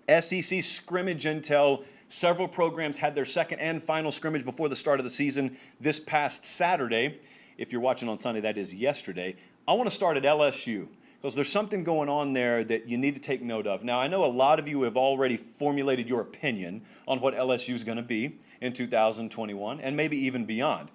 SEC scrimmage intel. Several programs had their second and final scrimmage before the start of the season this past Saturday. If you're watching on Sunday, that is yesterday. I want to start at LSU because there's something going on there that you need to take note of. Now, I know a lot of you have already formulated your opinion on what LSU is going to be in 2021 and maybe even beyond.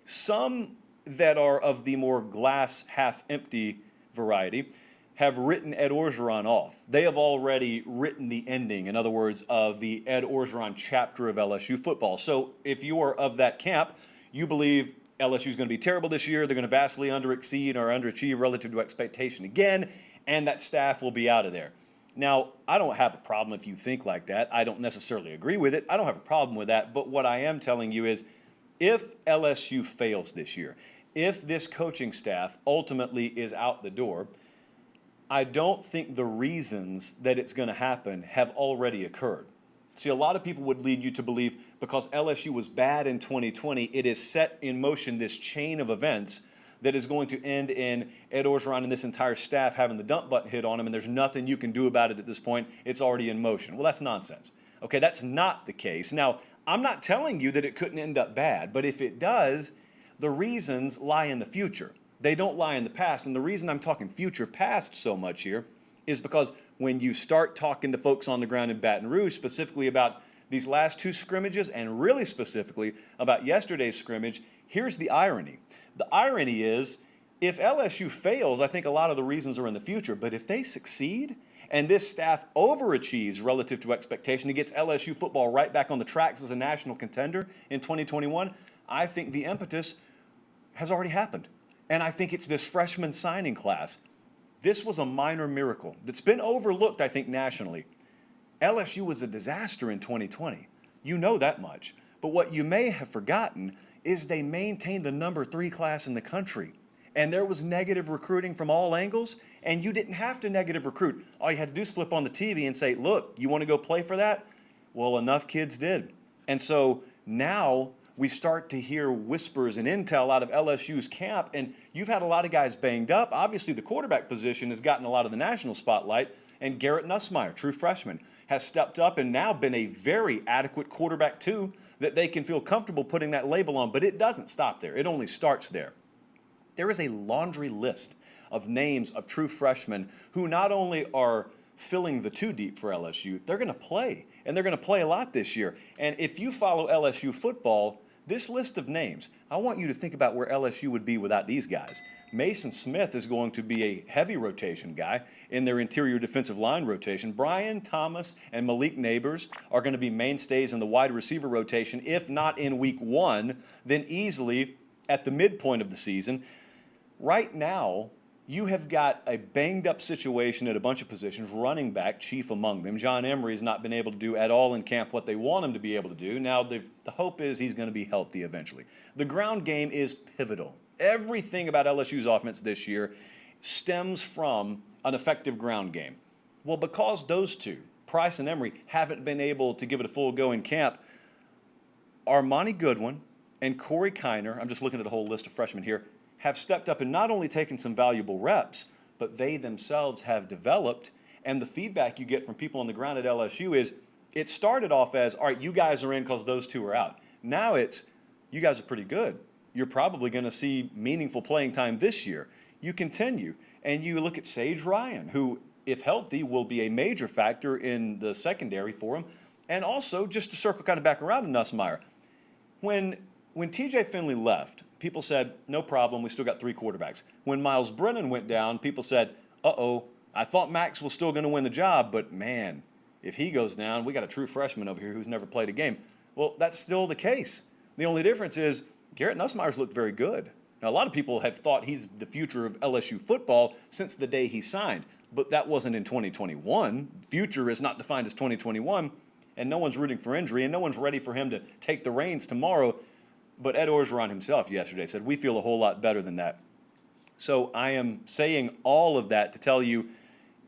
Some that are of the more glass half empty variety have written Ed Orgeron off. They have already written the ending, in other words, of the Ed Orgeron chapter of LSU football. So if you are of that camp, you believe LSU is going to be terrible this year, they're going to vastly underexceed or underachieve relative to expectation again, and that staff will be out of there. Now, I don't have a problem if you think like that. I don't necessarily agree with it. I don't have a problem with that. But what I am telling you is if LSU fails this year, if this coaching staff ultimately is out the door, I don't think the reasons that it's going to happen have already occurred. See, a lot of people would lead you to believe because LSU was bad in 2020, it is set in motion this chain of events that is going to end in Ed Orgeron and this entire staff having the dump button hit on them, and there's nothing you can do about it at this point. It's already in motion. Well, that's nonsense. Okay, that's not the case. Now, I'm not telling you that it couldn't end up bad, but if it does, the reasons lie in the future. They don't lie in the past. And the reason I'm talking future past so much here is because when you start talking to folks on the ground in Baton Rouge, specifically about these last two scrimmages and really specifically about yesterday's scrimmage, here's the irony. The irony is if LSU fails, I think a lot of the reasons are in the future. But if they succeed and this staff overachieves relative to expectation and gets LSU football right back on the tracks as a national contender in 2021, I think the impetus has already happened. And I think it's this freshman signing class. This was a minor miracle that's been overlooked, I think, nationally. LSU was a disaster in 2020. You know that much. But what you may have forgotten is they maintained the number 3 class in the country. And there was negative recruiting from all angles, and you didn't have to negative recruit. All you had to do is flip on the TV and say, look, you want to go play for that? Well, enough kids did. And so now we start to hear whispers and intel out of LSU's camp, and you've had a lot of guys banged up. Obviously, the quarterback position has gotten a lot of the national spotlight, and Garrett Nussmeier, true freshman, has stepped up and now been a very adequate quarterback, too, that they can feel comfortable putting that label on. But it doesn't stop there. It only starts there. There is a laundry list of names of true freshmen who not only are filling the 2 deep for LSU, they're going to play, and they're going to play a lot this year. And if you follow LSU football, this list of names, I want you to think about where LSU would be without these guys. Mason Smith is going to be a heavy rotation guy in their interior defensive line rotation. Brian Thomas and Malik Neighbors are going to be mainstays in the wide receiver rotation, if not in week 1, then easily at the midpoint of the season. Right now, you have got a banged-up situation at a bunch of positions, running back chief among them. John Emery has not been able to do at all in camp what they want him to be able to do. Now, the hope is he's going to be healthy eventually. The ground game is pivotal. Everything about LSU's offense this year stems from an effective ground game. Well, because those two, Price and Emery, haven't been able to give it a full go in camp, Armani Goodwin and Corey Kiner, I'm just looking at a whole list of freshmen here, have stepped up and not only taken some valuable reps, but they themselves have developed. And the feedback you get from people on the ground at LSU is it started off as, all right, you guys are in because those two are out. Now it's, you guys are pretty good. You're probably going to see meaningful playing time this year. You continue, and you look at Sage Ryan, who, if healthy, will be a major factor in the secondary for him. And also, just to circle kind of back around to Nussmeier, when TJ Finley left, people said, no problem, we still got 3 quarterbacks. When Miles Brennan went down, people said, uh-oh, I thought Max was still going to win the job, but man, if he goes down, we got a true freshman over here who's never played a game. Well, that's still the case. The only difference is Garrett Nussmeier's looked very good. Now, a lot of people have thought he's the future of LSU football since the day he signed, but that wasn't in 2021. Future is not defined as 2021, and no one's rooting for injury, and no one's ready for him to take the reins tomorrow. But Ed Orgeron himself yesterday said, we feel a whole lot better than that. So I am saying all of that to tell you,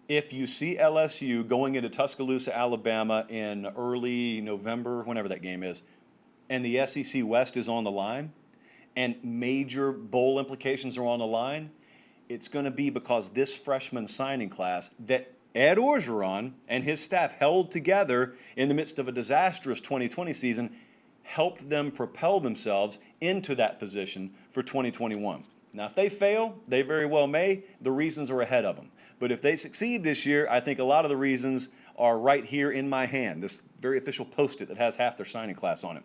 if you see LSU going into Tuscaloosa, Alabama in early November, whenever that game is, and the SEC West is on the line, and major bowl implications are on the line, it's going to be because this freshman signing class that Ed Orgeron and his staff held together in the midst of a disastrous 2020 season, helped them propel themselves into that position for 2021. Now, if they fail, they very well may. The reasons are ahead of them. But if they succeed this year, I think a lot of the reasons are right here in my hand, this very official Post-it that has half their signing class on it.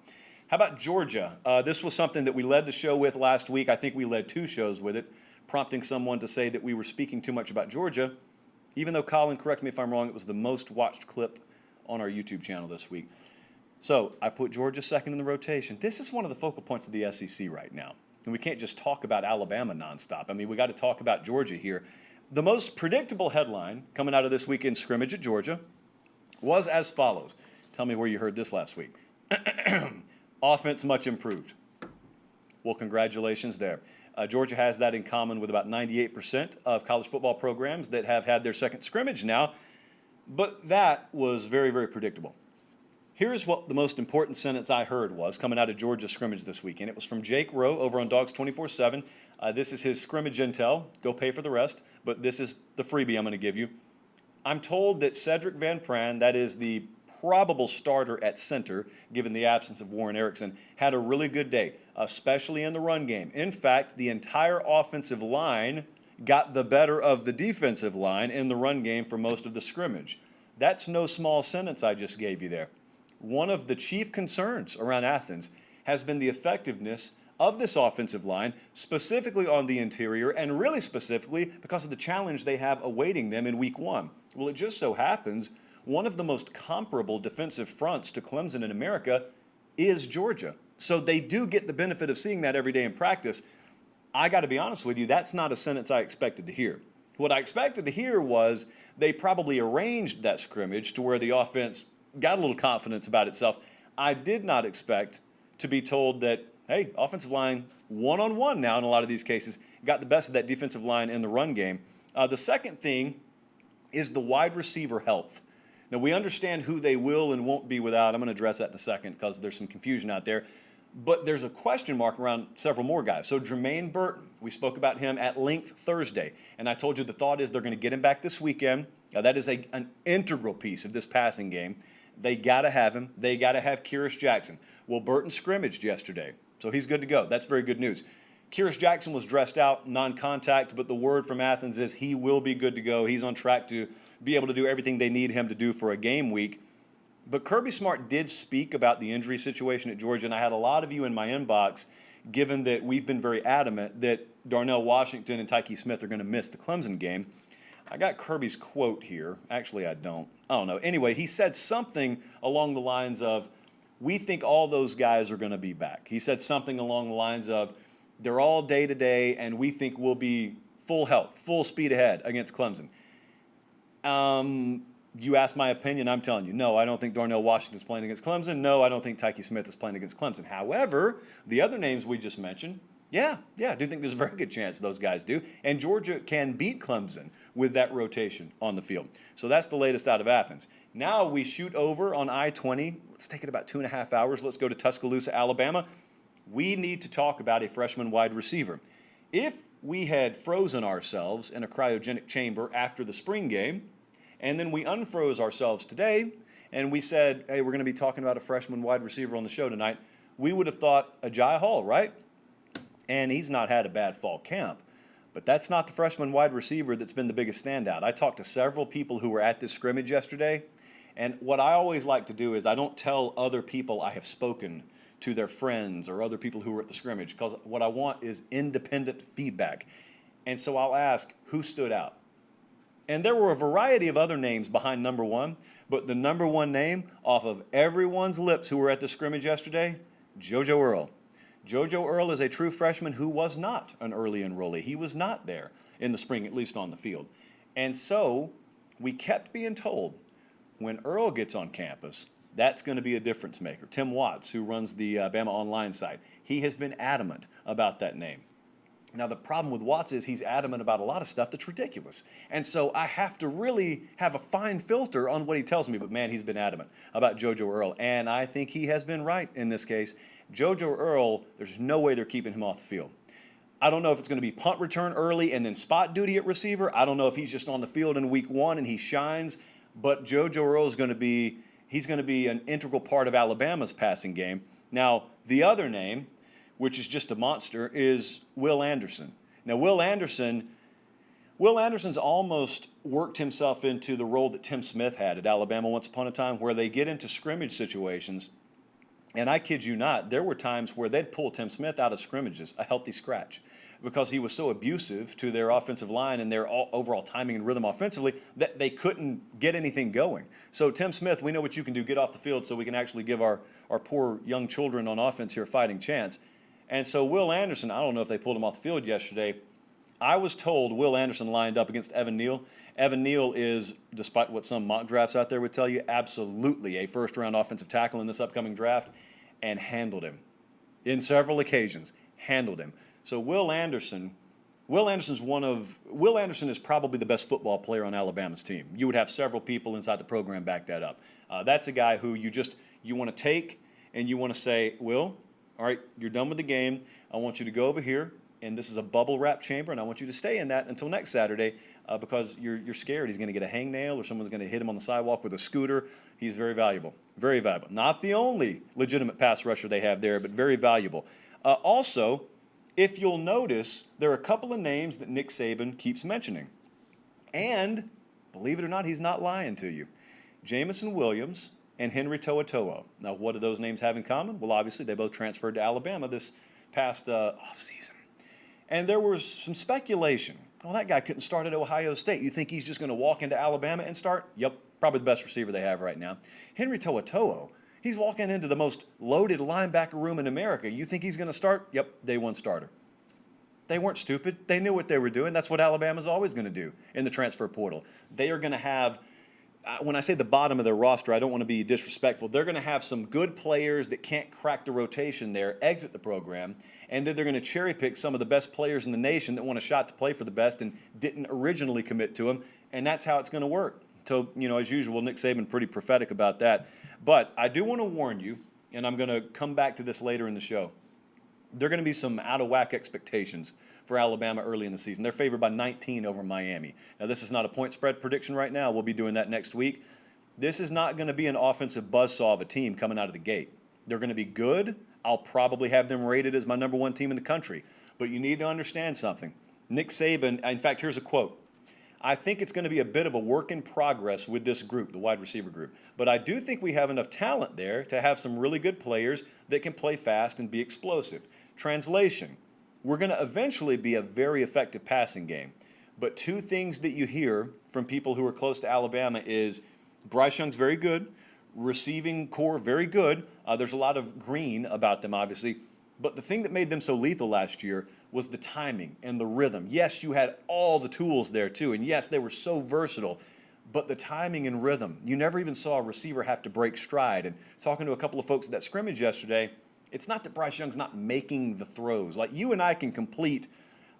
How about Georgia? This was something that we led the show with last week. I think we led 2 shows with it, prompting someone to say that we were speaking too much about Georgia, even though, Colin, correct me if I'm wrong, it was the most watched clip on our YouTube channel this week. So I put Georgia second in the rotation. This is one of the focal points of the SEC right now. And we can't just talk about Alabama nonstop. I mean, we got to talk about Georgia here. The most predictable headline coming out of this weekend's scrimmage at Georgia was as follows. Tell me where you heard this last week. Offense much improved. Well, congratulations there. Georgia has that in common with about 98% of college football programs that have had their second scrimmage now. But that was very, very predictable. Here's what the most important sentence I heard was coming out of Georgia's scrimmage this weekend. It was from Jake Rowe over on Dogs 24/7. This is his scrimmage intel. Go pay for the rest. But this is the freebie I'm going to give you. I'm told that Cedric Van Pran, that is the probable starter at center, given the absence of Warren Erickson, had a really good day, especially in the run game. In fact, the entire offensive line got the better of the defensive line in the run game for most of the scrimmage. That's no small sentence I just gave you there. One of the chief concerns around Athens has been the effectiveness of this offensive line, specifically on the interior, and really specifically because of the challenge they have awaiting them in week 1. Well, it just so happens one of the most comparable defensive fronts to Clemson in America is Georgia. So they do get the benefit of seeing that every day in practice. I got to be honest with you, that's not a sentence I expected to hear. What I expected to hear was they probably arranged that scrimmage to where the offense got a little confidence about itself. I did not expect to be told that, hey, offensive line one-on-one now in a lot of these cases got the best of that defensive line in the run game. The second thing is the wide receiver health. Now, we understand who they will and won't be without. I'm going to address that in a second because there's some confusion out there. But there's a question mark around several more guys. So Jermaine Burton, we spoke about him at length Thursday. And I told you the thought is they're going to get him back this weekend. That is an integral piece of this passing game. They got to have him. They got to have Kyrus Jackson. Well, Burton scrimmaged yesterday, so he's good to go. That's very good news. Kyrus Jackson was dressed out, non-contact, but the word from Athens is he will be good to go. He's on track to be able to do everything they need him to do for a game week. But Kirby Smart did speak about the injury situation at Georgia, and I had a lot of you in my inbox, given that we've been very adamant that Darnell Washington and Tyke Smith are going to miss the Clemson game. I got Kirby's quote here. Actually, I don't know. Anyway, he said something along the lines of, we think all those guys are going to be back. He said something along the lines of, they're all day-to-day, and we think we'll be full health, full speed ahead against Clemson. You asked my opinion, I'm telling you, no, I don't think Darnell Washington's playing against Clemson. No, I don't think Tyke Smith is playing against Clemson. However, the other names we just mentioned, yeah, I do think there's a very good chance those guys do. And Georgia can beat Clemson with that rotation on the field. So that's the latest out of Athens. Now we shoot over on I-20. Let's take it about 2.5 hours. Let's go to Tuscaloosa, Alabama. We need to talk about a freshman wide receiver. If we had frozen ourselves in a cryogenic chamber after the spring game, and then we unfroze ourselves today, and we said, hey, we're going to be talking about a freshman wide receiver on the show tonight, we would have thought Agiye Hall, right? And he's not had a bad fall camp. But that's not the freshman wide receiver that's been the biggest standout. I talked to several people who were at this scrimmage yesterday, and what I always like to do is I don't tell other people I have spoken to their friends or other people who were at the scrimmage, because what I want is independent feedback. And so I'll ask, who stood out? And there were a variety of other names behind number one, but the number one name off of everyone's lips who were at the scrimmage yesterday, JoJo Earle. JoJo Earle is a true freshman who was not an early enrollee. He was not there in the spring, at least on the field. And so we kept being told when Earle gets on campus, that's going to be a difference maker. Tim Watts, who runs the Bama Online site, he has been adamant about that name. Now, the problem with Watts is he's adamant about a lot of stuff that's ridiculous. And so I have to really have a fine filter on what he tells me. But, man, he's been adamant about JoJo Earle. And I think he has been right in this case. JoJo Earle, there's no way they're keeping him off the field. I don't know if it's going to be punt return early and then spot duty at receiver. I don't know if he's just on the field in week 1 and he shines. But JoJo Earle is going to be an integral part of Alabama's passing game. Now, the other name, which is just a monster, is Will Anderson. Now, Will Anderson's almost worked himself into the role that Tim Smith had at Alabama once upon a time, where they get into scrimmage situations. And I kid you not, there were times where they'd pull Tim Smith out of scrimmages, a healthy scratch, because he was so abusive to their offensive line and their overall timing and rhythm offensively that they couldn't get anything going. So Tim Smith, we know what you can do. Get off the field so we can actually give our poor young children on offense here a fighting chance. And so Will Anderson, I don't know if they pulled him off the field yesterday. I was told Will Anderson lined up against Evan Neal. Evan Neal is, despite what some mock drafts out there would tell you, absolutely a first-round offensive tackle in this upcoming draft, and handled him in several occasions. Handled him. So Will Anderson is probably the best football player on Alabama's team. You would have several people inside the program back that up. That's a guy who you want to take and you want to say, Will, all right, you're done with the game. I want you to go over here, and this is a bubble wrap chamber, and I want you to stay in that until next Saturday because you're scared he's going to get a hangnail or someone's going to hit him on the sidewalk with a scooter. He's very valuable. Very valuable. Not the only legitimate pass rusher they have there, but very valuable. Also, if you'll notice, there are a couple of names that Nick Saban keeps mentioning. And, believe it or not, he's not lying to you. Jamison Williams and Henry To'oTo'o. Now, what do those names have in common? Well, obviously, they both transferred to Alabama this past offseason. And there was some speculation. Oh, that guy couldn't start at Ohio State. You think he's just going to walk into Alabama and start? Yep, probably the best receiver they have right now. Henry To'oTo'o, he's walking into the most loaded linebacker room in America. You think he's going to start? Yep, day one starter. They weren't stupid. They knew what they were doing. That's what Alabama's always going to do in the transfer portal. They are going to have, when I say the bottom of their roster, I don't want to be disrespectful. They're going to have some good players that can't crack the rotation there, exit the program, and then they're going to cherry pick some of the best players in the nation that want a shot to play for the best and didn't originally commit to them, and that's how it's going to work. So, as usual, Nick Saban pretty prophetic about that. But I do want to warn you, and I'm going to come back to this later in the show, there are going to be some out-of-whack expectations for Alabama early in the season. They're favored by 19 over Miami. Now, this is not a point spread prediction right now. We'll be doing that next week. This is not going to be an offensive buzzsaw of a team coming out of the gate. They're going to be good. I'll probably have them rated as my number one team in the country. But you need to understand something. Nick Saban, in fact, here's a quote. I think it's going to be a bit of a work in progress with this group, the wide receiver group. But I do think we have enough talent there to have some really good players that can play fast and be explosive. Translation, we're going to eventually be a very effective passing game. But two things that you hear from people who are close to Alabama is Bryce Young's very good, receiving core very good. There's a lot of green about them, obviously. But the thing that made them so lethal last year was the timing and the rhythm. Yes, you had all the tools there too, and yes, they were so versatile. But the timing and rhythm, you never even saw a receiver have to break stride. And talking to a couple of folks at that scrimmage yesterday, it's not that Bryce Young's not making the throws. Like you and I can complete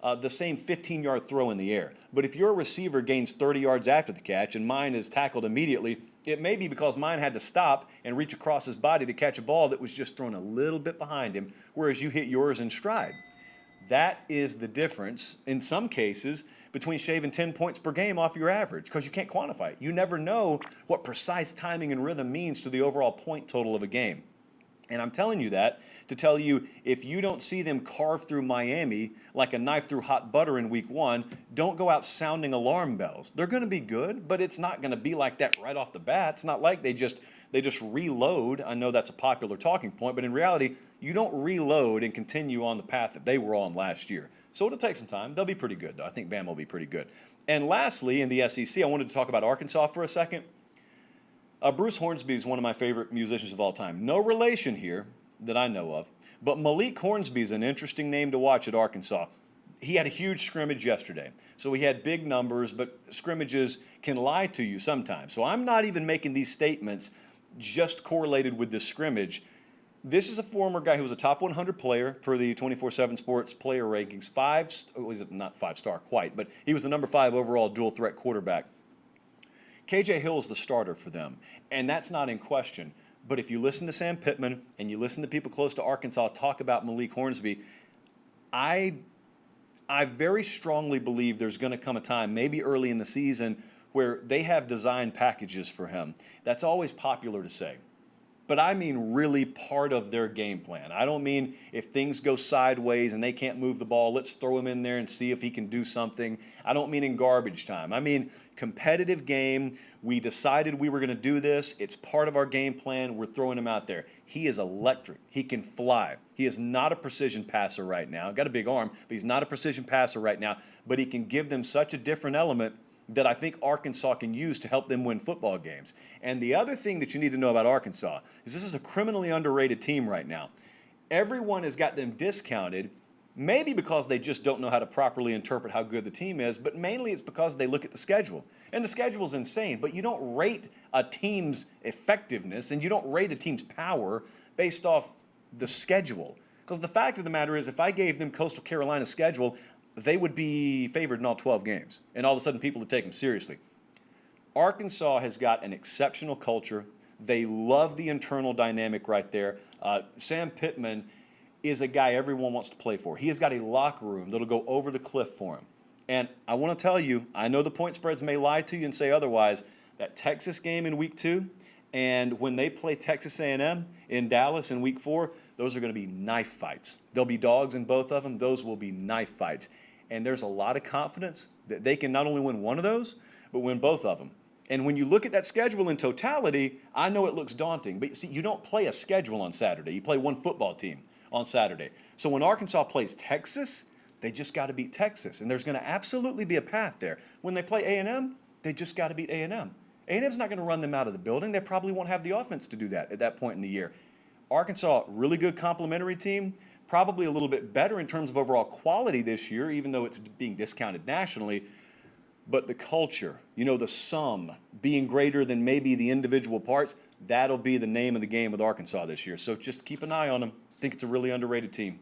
the same 15-yard throw in the air. But if your receiver gains 30 yards after the catch and mine is tackled immediately, it may be because mine had to stop and reach across his body to catch a ball that was just thrown a little bit behind him, whereas you hit yours in stride. That is the difference, in some cases, between shaving 10 points per game off your average, because you can't quantify it. You never know what precise timing and rhythm means to the overall point total of a game. And I'm telling you that to tell you, if you don't see them carve through Miami like a knife through hot butter in week one, don't go out sounding alarm bells. They're going to be good, but it's not going to be like that right off the bat. It's not like they just reload. I know that's a popular talking point, but in reality, you don't reload and continue on the path that they were on last year. So it'll take some time. They'll be pretty good, though. I think Bama will be pretty good. And lastly, in the SEC, I wanted to talk about Arkansas for a second. Bruce Hornsby is one of my favorite musicians of all time. No relation here that I know of, but Malik Hornsby is an interesting name to watch at Arkansas. He had a huge scrimmage yesterday, so he had big numbers, but scrimmages can lie to you sometimes. So I'm not even making these statements just correlated with this scrimmage. This is a former guy who was a top 100 player per the 24/7 Sports player rankings. Not five-star quite, but he was the number 5 overall dual-threat quarterback. KJ Hill is the starter for them, and that's not in question. But if you listen to Sam Pittman and you listen to people close to Arkansas talk about Malik Hornsby, I I very strongly believe there's going to come a time, maybe early in the season, where they have design packages for him. That's always popular to say. But I mean really part of their game plan. I don't mean if things go sideways and they can't move the ball, let's throw him in there and see if he can do something. I don't mean in garbage time. I mean competitive game. We decided we were going to do this. It's part of our game plan. We're throwing him out there. He is electric. He can fly. He is not a precision passer right now. Got a big arm, but he's not a precision passer right now. But he can give them such a different element that I think Arkansas can use to help them win football games. And the other thing that you need to know about Arkansas is this is a criminally underrated team right now. Everyone has got them discounted, maybe because they just don't know how to properly interpret how good the team is, but mainly it's because they look at the schedule. And the schedule's insane, but you don't rate a team's effectiveness and you don't rate a team's power based off the schedule. Because the fact of the matter is, if I gave them Coastal Carolina's schedule, they would be favored in all 12 games. And all of a sudden, people would take them seriously. Arkansas has got an exceptional culture. They love the internal dynamic right there. Sam Pittman is a guy everyone wants to play for. He has got a locker room that'll go over the cliff for him. And I want to tell you, I know the point spreads may lie to you and say otherwise, that Texas game in week 2 and when they play Texas A&M in Dallas in week 4, those are going to be knife fights. There'll be dogs in both of them. Those will be knife fights. And there's a lot of confidence that they can not only win one of those, but win both of them. And when you look at that schedule in totality, I know it looks daunting. But see, you don't play a schedule on Saturday. You play one football team on Saturday. So when Arkansas plays Texas, they just got to beat Texas. And there's going to absolutely be a path there. When they play A&M, they just got to beat A&M. A&M's not going to run them out of the building. They probably won't have the offense to do that at that point in the year. Arkansas, really good complementary team. Probably a little bit better in terms of overall quality this year, even though it's being discounted nationally. But the culture, the sum being greater than maybe the individual parts, that'll be the name of the game with Arkansas this year. So just keep an eye on them. I think it's a really underrated team.